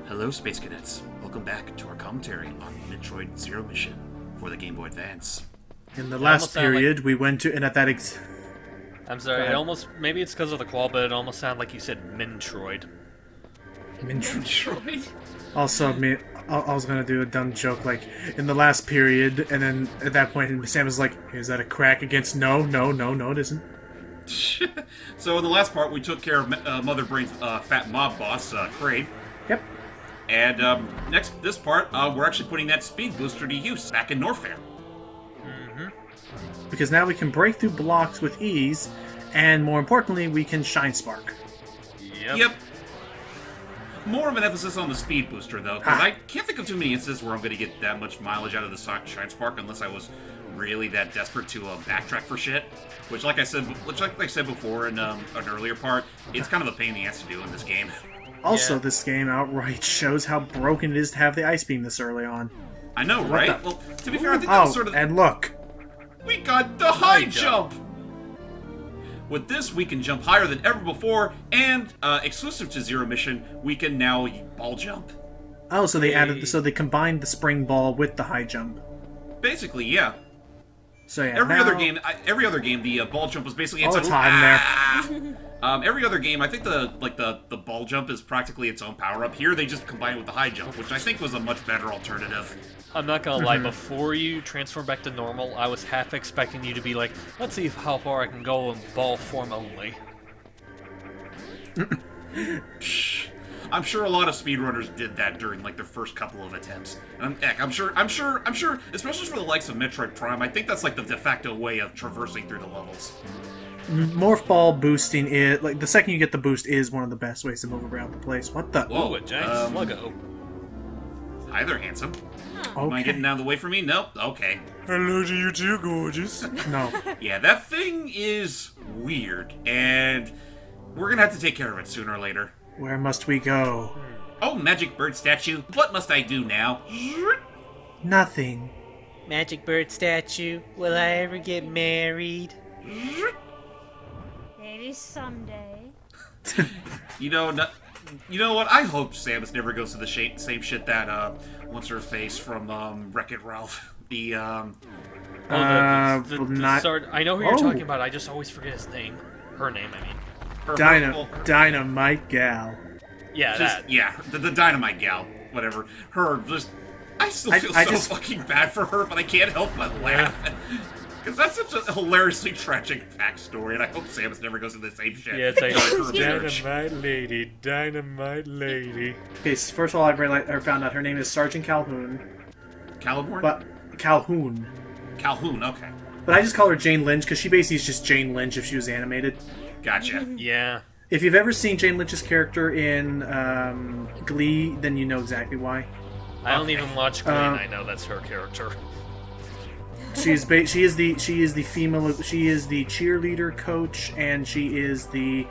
Hello, Space Cadets. Welcome back to our commentary on Metroid Zero Mission for the Game Boy Advance. In the last period, we went to, and at that I'm sorry, maybe it's because of the qual, but it almost sounded like you said Metroid. Metroid? Also, I was gonna do a dumb joke, like, in the last period, and then at that point, Sam was like, is that a crack against no, it isn't. So in the last part, we took care of Mother Brain's fat mob boss, Kraid. Yep. And this part, we're actually putting that speed booster to use back in Norfair. Because now we can break through blocks with ease, and more importantly, we can Shine Spark. Yep. More of an emphasis on the speed booster, though, because I can't think of too many instances where I'm going to get that much mileage out of the Shine Spark unless I was really that desperate to backtrack for shit. Which, like I said before in an earlier part, it's kind of a pain in the ass to do in this game. Also, this game outright shows how broken it is to have the Ice Beam this early on. I know, right? Well, to be fair, I think that was sort of... and look! We got the high jump! With this, we can jump higher than ever before, and, exclusive to Zero Mission, we can now ball jump. Oh, so they combined the spring ball with the high jump. Basically, yeah. So yeah, every other game, the ball jump was basically its own. There. Every other game, I think the ball jump is practically its own power up. Here, they just combine it with the high jump, which I think was a much better alternative. I'm not gonna lie, before you transform back to normal, I was half expecting you to be like, let's see how far I can go in ball form only. I'm sure a lot of speedrunners did that during their first couple of attempts. I'm sure, especially for the likes of Metroid Prime, I think that's the de facto way of traversing through the levels. Morph ball boosting is the second you get the boost is one of the best ways to move around the place. What the? Whoa, a giant sluggo. Hi there, handsome. Okay. Am I getting out of the way from me? Nope. Okay. Hello to you too, gorgeous. No. Yeah, that thing is weird, and we're gonna have to take care of it sooner or later. Where must we go? Oh, magic bird statue. What must I do now? Nothing. Magic bird statue, will I ever get married? Maybe someday. You know what? I hope Samus never goes to the same shit that what's her face from Wreck-It Ralph. I know who you're talking about. I just always forget his name. Her name, I mean. Dynamite Gal. Yeah, the Dynamite Gal. Whatever. I still feel fucking bad for her, but I can't help but laugh. Because that's such a hilariously tragic backstory, and I hope Samus never goes into the same shit. Yeah, it's like, Dynamite Lady. Okay, so first of all, I found out her name is Sergeant Calhoun. Caliborn? But Calhoun. Calhoun, okay. But I just call her Jane Lynch, because she basically is just Jane Lynch if she was animated. Gotcha. Yeah. If you've ever seen Jane Lynch's character in Glee, then you know exactly why. I don't even watch Glee, and I know that's her character. She is the female. She is the cheerleader coach, and she is the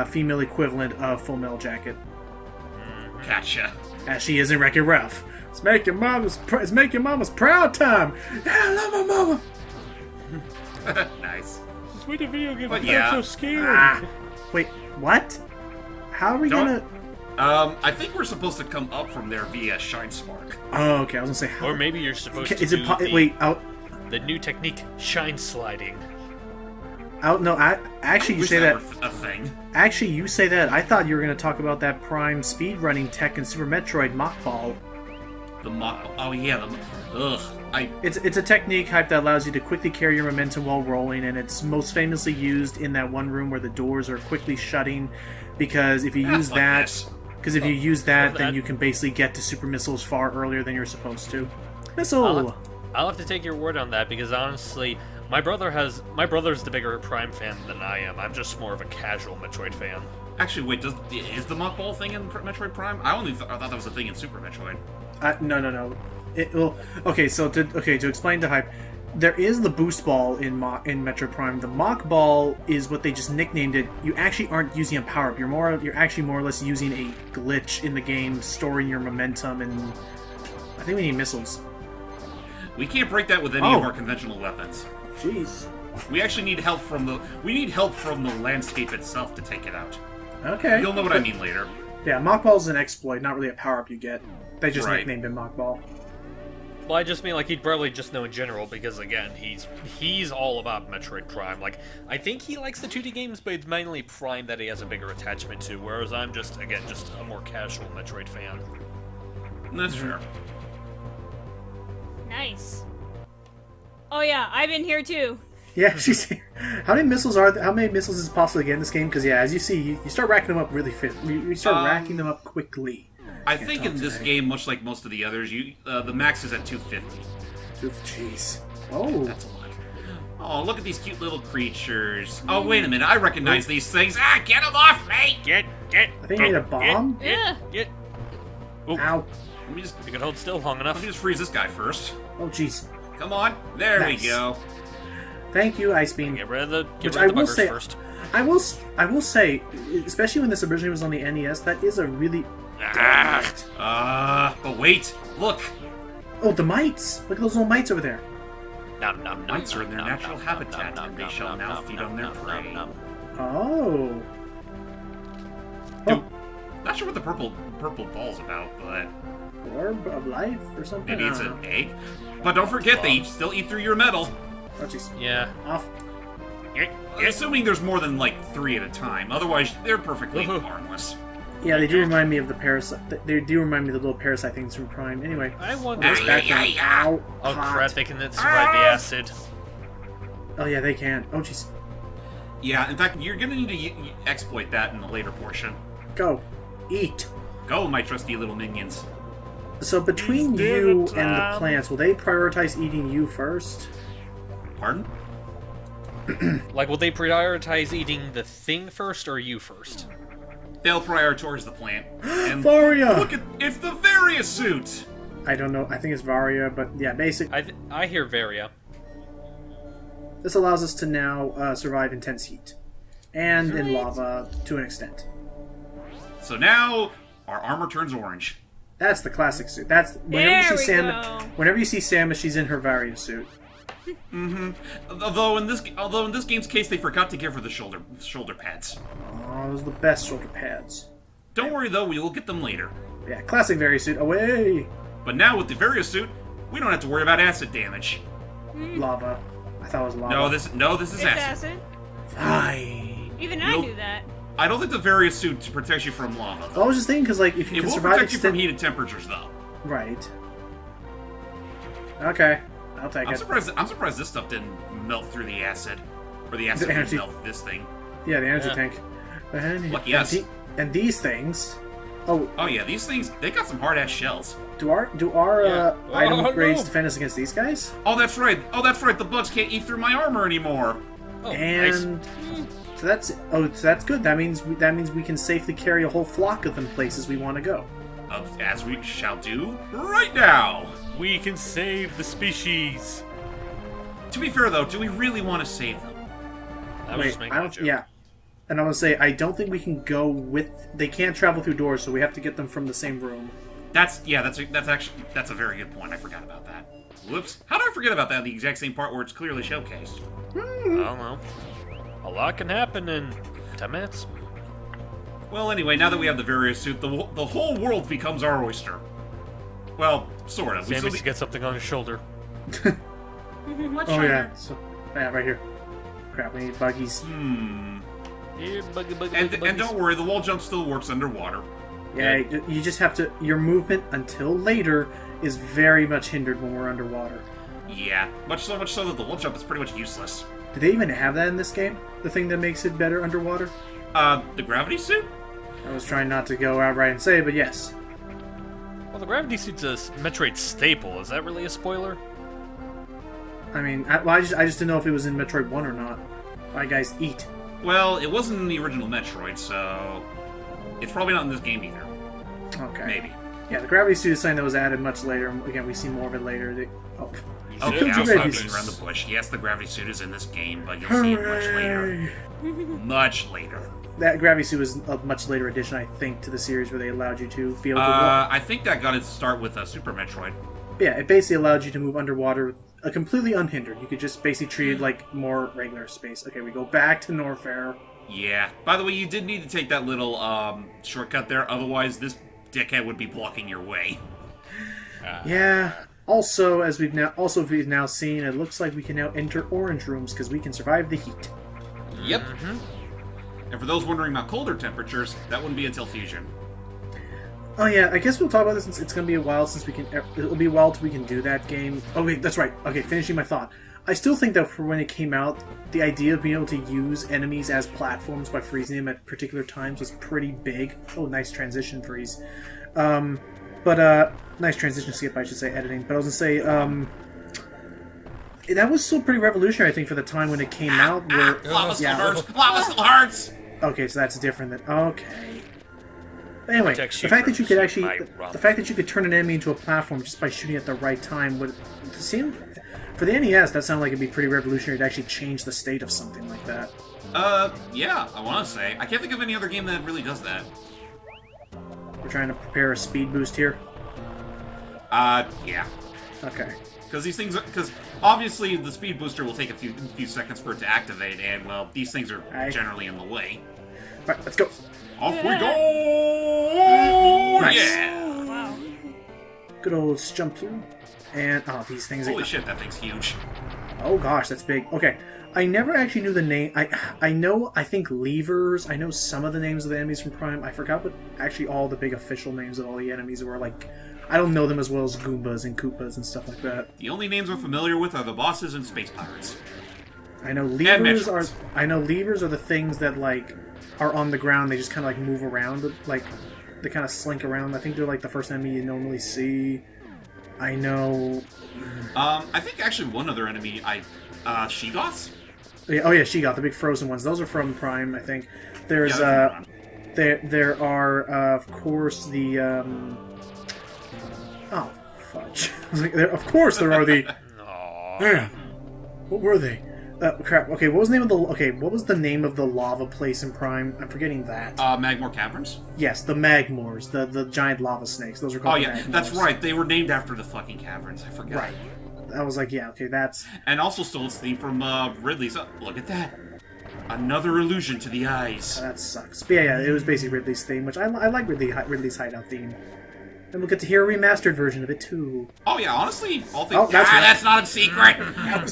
female equivalent of Full Metal Jacket. Gotcha. As she is in Wreck-It Ralph. It's making mama's proud time. Yeah, I love my mama. Nice. Just wait a video game. But yeah. I'm so scared. Wait, what? How are we gonna? I think we're supposed to come up from there via Shine Spark. Oh, okay. I was gonna say. How... Or maybe you're supposed to is it the new technique, shine sliding. No, actually, you say that. A thing. Actually, you say that. I thought you were going to talk about that Prime speedrunning tech in Super Metroid Mach Ball. The Mach Ball. Oh yeah. It's a technique hype that allows you to quickly carry your momentum while rolling, and it's most famously used in that one room where the doors are quickly shutting. Because if you use that, then you can basically get to super missiles far earlier than you're supposed to. Missile. I'll have to take your word on that, because honestly, my brother's the bigger Prime fan than I am. I'm just more of a casual Metroid fan. Actually, wait, is the Mach Ball thing in Metroid Prime? I thought that was a thing in Super Metroid. No. To explain the hype, there is the boost ball in Metroid Prime. The Mach Ball is what they just nicknamed it. You actually aren't using a power up. You're actually more or less using a glitch in the game, storing your momentum, and I think we need missiles. We can't break that with any of our conventional weapons. Jeez. We actually need help from the landscape itself to take it out. Okay. You'll know what I mean later. Yeah, Mach Ball is an exploit, not really a power-up you get. They just Right. nicknamed him Mach Ball. Well, I just mean like he'd probably just know in general because again, he's all about Metroid Prime. Like I think he likes the 2D games, but it's mainly Prime that he has a bigger attachment to. Whereas I'm just a more casual Metroid fan. That's fair. Nice. Oh yeah, I've been here too. Yeah, she's here. How many missiles is it possible to get in this game? Because yeah, as you see, you start racking them up really fast. You start racking them up quickly. I think in this game, much like most of the others, the max is at 250. Jeez. Oh. That's a lot. Oh, look at these cute little creatures. Oh, wait a minute. I recognize these things. Ah, get them off me! Get. I think you need a bomb? Yeah. Get. Oh, Ow. let me just You can hold still long enough. freeze this guy first. Oh, jeez. Come on. There Nice. we go. Thank you, Ice Beam. Get rid of the Which I will buggers say, first. I will say, especially when this originally was on the NES, that is a really... But wait. Look. Oh, the mites! Look at those little mites over there. Mites are in their natural habitat, and they shall now feed on their prey. Oh. Dude, not sure what the purple ball's about, but Orb of life or something? maybe it's I an don't know. egg. But don't forget, they still eat through your metal. Oh, jeez. Yeah. Off. Assuming there's more than like 3 at a time. Otherwise, they're perfectly harmless. Yeah, they do remind me of the parasite. They do remind me of the little parasite things from Prime. Anyway. I wonder. Let's back down. Ow. Oh Hot. crap! They can then survive the acid. Oh yeah, they can. Oh jeez. Yeah, in fact, you're gonna need to exploit that in the later portion. Go. Eat. Go, my trusty little minions. So between It's you dinner and the time. plants, will they prioritize eating you first? Pardon? Like, will they prioritize eating the thing first or you first? They'll prioritize the plant. And Varia! look at it's the Varia suit. I don't know. I think it's Varia, but yeah, basic. I hear Varia. This allows us to now survive intense heat. And in lava, to an extent. So now our armor turns orange. That's the classic suit. That's whenever There you see we Samus. go. Whenever you see Samus, she's in her Varia suit. Although in this game's case, they forgot to give her the shoulder pads. Oh, those are the best shoulder pads. Don't worry though, we will get them later. Yeah, classic Varia suit. Away! But now with the Varia suit, we don't have to worry about acid damage. Lava. I thought it was lava. No, this is It's acid. acid. Fine. Even I We'll- knew that. I don't think the Varia suit protects you from lava. I was just thinking, because like, if you It can will survive protect you from extended... heated temperatures, though. Right. Okay. I'll take I'm it. surprised this stuff didn't melt through the acid, or the acid The didn't energy. melt this thing. Yeah, the energy Yeah. tank. What? Yes. And these things... Oh, Oh yeah, these things they got some hard ass shells. do our Yeah. item Oh, upgrades no. defend us against these guys? Oh, that's right. The bugs can't eat through my armor anymore. Oh, nice. And so that's good. That means we can safely carry a whole flock of them places we want to go. As we shall do right now. We can save the species. To be fair though, do we really want to save them? I was just making a joke. Yeah. And I want to say I don't think we can go with. They can't travel through doors, so we have to get them from the same room. That's a very good point. I forgot about that. Whoops. How did I forget about that? The exact same part where it's clearly showcased. I don't know. A lot can happen in 10 minutes. Well, anyway, now that we have the various suit, the whole world becomes our oyster. Well, sort of. Sam needs to get something on his shoulder. What Oh shoulder? yeah. So yeah, right here. Crap, we need buggies. Yeah, And don't worry, the wall jump still works underwater. Yeah, you just have to. Your movement until later is very much hindered when we're underwater. Yeah, much so that the wall jump is pretty much useless. Do they even have that in this game? The thing that makes it better underwater? The gravity suit? I was trying not to go outright and say, but yes. Well, the gravity suit's a Metroid staple. Is that really a spoiler? I mean, I just didn't know if it was in Metroid 1 or not. Alright, guys, eat. Well, it wasn't in the original Metroid, so it's probably not in this game either. Okay. Maybe. Yeah, the gravity suit is something that was added much later. Again, we see more of it later. Okay, Killed now your stop babies. beating around the bush. Yes, the gravity suit is in this game, but you'll see it much later. Much later. That gravity suit was a much later addition, I think, to the series where they allowed you to be able to walk. I think that got its start with Super Metroid. Yeah, it basically allowed you to move underwater completely unhindered. You could just basically treat it like more regular space. Okay, we go back to Norfair. Yeah. By the way, you did need to take that little shortcut there, otherwise this dickhead would be blocking your way. Yeah. Also, as we've now seen, it looks like we can now enter orange rooms because we can survive the heat. Yep. And for those wondering about colder temperatures, that wouldn't be until fusion. Oh yeah, I guess we'll talk about this since it's going to be a while since we can. It'll be a while till we can do that game. Oh wait, that's right. Okay, finishing my thought. I still think that for when it came out, the idea of being able to use enemies as platforms by freezing them at particular times was pretty big. Oh, nice transition freeze. Nice transition skip, I should say, editing. But I was going to say, that was still pretty revolutionary, I think, for the time when it came out. Where, Lava still hurts! Lava still hurts! Okay, so that's different than... Okay. Anyway, the Protects you fact from that you could actually... my The fact that you could turn an enemy into a platform just by shooting at the right time would seem... For the NES, that sounded like it'd be pretty revolutionary to actually change the state of something like that. Yeah, I want to say. I can't think of any other game that really does that. We're trying to prepare a speed boost here. Yeah. Okay. Because these things, because obviously the speed booster will take a few seconds for it to activate, and well, these things are generally in the way. Alright, let's go. Off we go! Nice. Yeah! Wow. Good old jump through. And, these things... Holy shit, that thing's huge. Oh gosh, that's big. Okay, I never actually knew the name. I think levers. I know some of the names of the enemies from Prime. I forgot what actually all the big official names of all the enemies were. Like, I don't know them as well as Goombas and Koopas and stuff like that. The only names we're familiar with are the bosses and space pirates. I know levers are. Metroids. I know levers are the things that like are on the ground. They just kind of like move around. Like they kind of slink around. I think they're like the first enemy you normally see. I know. I think actually one other enemy, Shegoths? Oh yeah, Shegoth, the big frozen ones. Those are from Prime, I think. There's Yeah, there are of course the oh fudge. I was like, of course there are the. Yeah. What were they? Crap. Okay, what was the name of the? Okay, what was the name of the lava place in Prime? I'm forgetting that. Magmore Caverns? Yes, the Magmores, the giant lava snakes. Those are called. Oh yeah, Magmores. that's right. They were named after the fucking caverns. I forgot. Right. I was like, yeah, okay, that's. And also stole its theme from Ridley's. Look at that. Another illusion to the eyes. That sucks. But yeah, it was basically Ridley's theme, which I like Ridley's hideout theme. And we'll get to hear a remastered version of it too. Oh yeah, honestly, all things. that's right. That's not a secret. But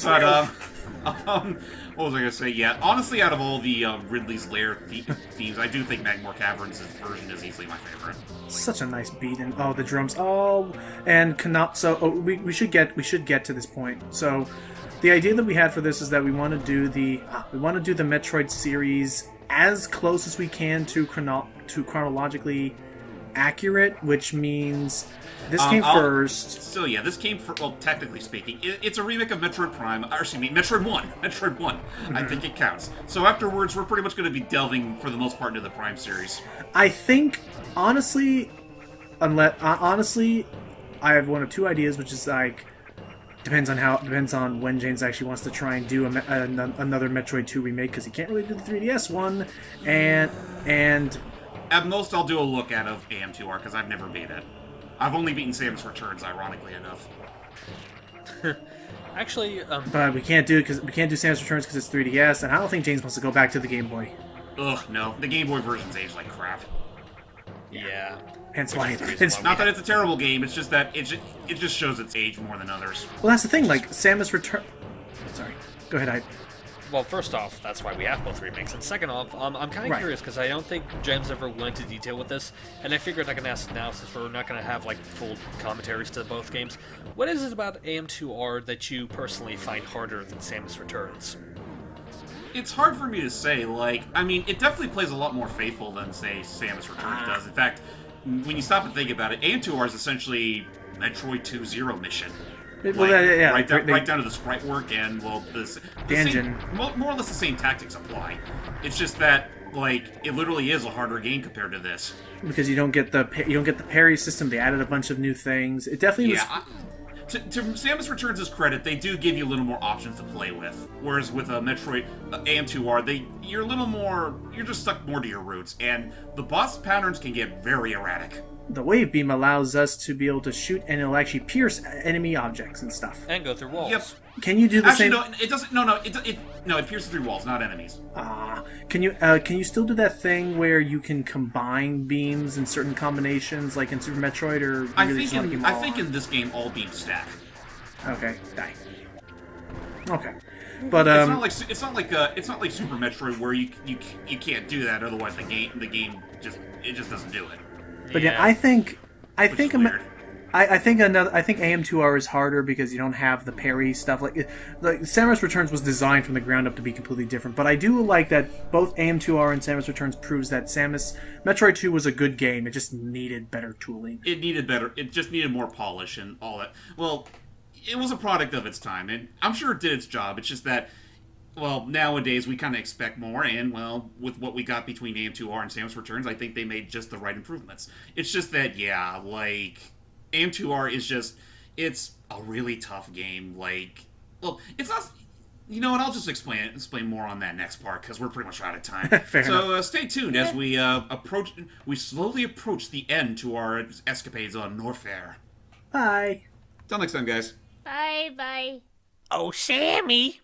what was I gonna say? Yeah, honestly, out of all the Ridley's Lair themes, I do think Magmore Caverns' version is easily my favorite. such a nice beat, and the drums. And we should get to this point. So, the idea that we had for this is that we want to do the Metroid series as close as we can to chronologically accurate, which means this came first. Still, yeah, this came first. Well, technically speaking, it's a remake of Metroid Prime. Or excuse me, Metroid 1. Metroid 1. I think it counts. So afterwards, we're pretty much going to be delving, for the most part, into the Prime series. I think, honestly, I have one of two ideas, which is like depends on when James actually wants to try and do another Metroid 2 remake, because he can't really do the 3DS one, and At most, I'll do a look at of AM2R, because I've never beat it. I've only beaten Samus Returns, ironically enough. Actually, but we can't do Samus Returns because it's 3DS, and I don't think James wants to go back to the Game Boy. Ugh, no. The Game Boy version's aged like crap. yeah. Hence why It's Not that it's a terrible game, it's just that it just shows its age more than others. well, that's the thing. Like Samus Return. Sorry, go ahead. Well, first off, that's why we have both remakes, and second off, I'm kind of Right. curious because I don't think James ever went into detail with this, and I figured I can ask now since we're not going to have like full commentaries to both games. What is it about AM2R that you personally find harder than Samus Returns? It's hard for me to say. Like, I mean, it definitely plays a lot more faithful than, say, Samus Returns does. In fact, when you stop and think about it, AM2R is essentially Metroid 2 Zero mission. Well, yeah, right down to the sprite work and, well, the engine. More or less the same tactics apply. It's just that, like, it literally is a harder game compared to this. Because you don't get the parry system. They added a bunch of new things. It definitely was. Yeah. To Samus Returns' credit, they do give you a little more options to play with. Whereas with a Metroid AM2R, you're just stuck more to your roots, and the boss patterns can get very erratic. the wave beam allows us to be able to shoot, and it'll actually pierce enemy objects and stuff. And go through walls. Yep. Can you do the Actually, same? no, it doesn't. No, it pierces through walls, not enemies. Can you still do that thing where you can combine beams in certain combinations, like in Super Metroid, or you I really think just wanna keep in them I all think on? in this game all beams stack. Okay, die. Okay, but It's not like Super Metroid where you can't do that. Otherwise, the game just doesn't do it. but yeah, Yeah. I think Which is weird. I think AM2R is harder because you don't have the parry stuff. Like Samus Returns was designed from the ground up to be completely different. But I do like that both AM2R and Samus Returns proves that Metroid 2 was a good game. It just needed better tooling. It needed better. It just needed more polish and all that. Well, it was a product of its time, and I'm sure it did its job. It's just that, well, nowadays we kind of expect more, and well, with what we got between AM2R and Samus Returns, I think they made just the right improvements. It's just that, yeah, like AM2R is it's a really tough game. Like, well, it's not. You know what? I'll just explain more on that next part because we're pretty much out of time. Fair So stay tuned as we slowly approach the end to our escapades on Norfair. Bye. Till next time, guys. Bye bye. Oh, Sammy,